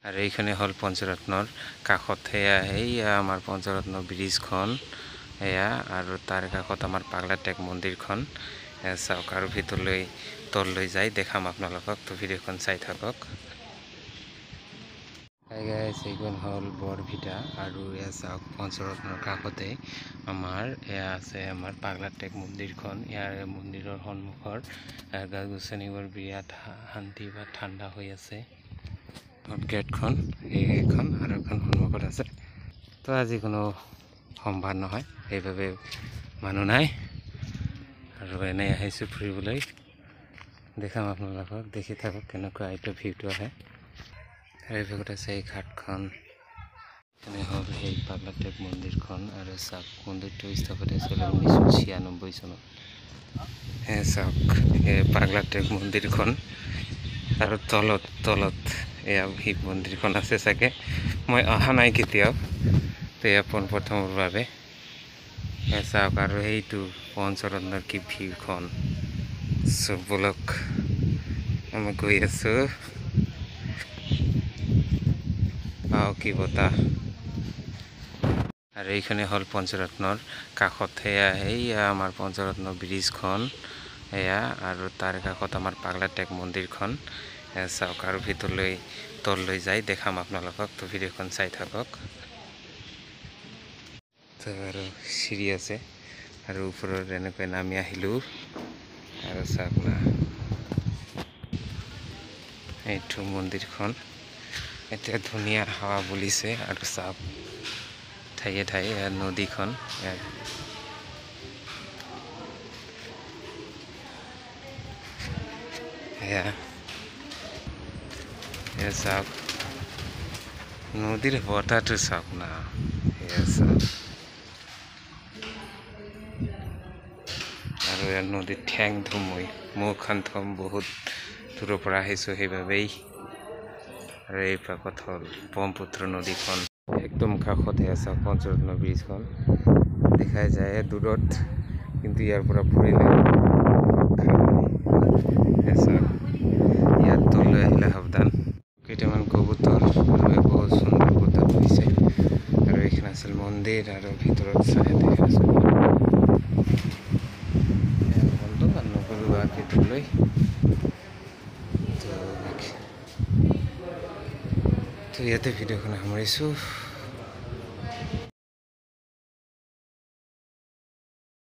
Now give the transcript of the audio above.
আৰু এইখনে হল পঞ্চৰত্নৰ কাষত এয়া আমাৰ পঞ্চৰত্ন ব্ৰিজখন এয়া আৰু তাৰ কাষত আমাৰ পাগলাটেক মন্দিৰখন চাওক আৰু ভিতৰলৈ তললৈ যাই দেখাম আপোনালোকক তো ভিডিঅ'খন চাই থাকক হাই গাইস এইখন হল বৰভিটা আৰু এয়া চাওক পঞ্চৰত্নৰ কাষতে আমাৰ এয়া আছে আমাৰ পাগলাটেক মন্দিৰখন ইয়াৰ মন্দিৰৰ সন্মুখৰ গছ-গছনিবোৰ বিৰাট শান্তি বা ঠাণ্ডা হৈ আছে গেটখন এইখন আৰু এখন সন্মুখত আছে তো আজি কোনো সম্ভাৰ নহয় সেইভাৱে মানুহ নাই আৰু এনে আহিছোঁ ফুৰিবলৈ দেখাম আপোনালোকক দেখি থাকক কেনেকুৱা এইটো ভিউটো আহে এইভাগত আছে এই ঘাটখন এনে হ'ল সেই পাগলাটেক মন্দিৰখন আৰু চাওক মন্দিৰটো স্থাপিত হৈছিল 1996 চনত চাওক এই পাগলাটেক মন্দিৰখন আৰু তলত এয়া শিৱ মন্দিৰখন আছে চাগে মই অহা নাই কেতিয়াও তো এয়া পোনপ্ৰথমৰ বাবে চাওক আৰু সেইটো পঞ্চৰত্নৰ কি ভিউখন বলক আমি গৈ আছোঁ কি বতাহ আৰু এইখনে হল পঞ্চৰত্নৰ কাষত এয়া আমাৰ পঞ্চৰত্ন ব্ৰিজখন এয়া আৰু তাৰ কাষত আমাৰ পাগলাটেক মন্দিৰখন চাওক আৰু ভিতৰলৈ তললৈ যাই দেখাম আপোনালোকক তো ভিডিঅ'খন চাই থাকক তো আৰু চিৰি আছে আৰু ওপৰত এনেকৈ নামি আহিলোঁ আৰু চাওক না এইটো মন্দিৰখন এতিয়া ধুনীয়া হাৱা বলিছে আৰু চাওক ঠায়ে ঠায়ে নদীখন এয়া চাওক নদীৰ বতাহটো চাওক না এয়া চাওক আৰু ইয়াৰ নদীত ঠেং ধুমুই মুখখন থম বহুত দূৰৰ পৰা আহিছোঁ সেইবাবেই আৰু এই পাকত হ'ল ব্ৰহ্মপুত্ৰ নদীখন একদম কাষতে আছে পঞ্চৰত্ন ব্ৰিজখন দেখাই যায় দূৰত কিন্তু ইয়াৰ পৰা ফুৰিলে ইয়াত তললৈ আহিলে সাৱধান কেইটামান কবুতৰ আৰু বহুত সুন্দৰ বতাহ বহিছে আৰু এইখন আছিল মন্দিৰ আৰু ভিতৰত চাই দেখা আছোঁ নগলো আৰু ভিতৰলৈ তো ইয়াতে ভিডিঅ'খন সামৰিছোঁ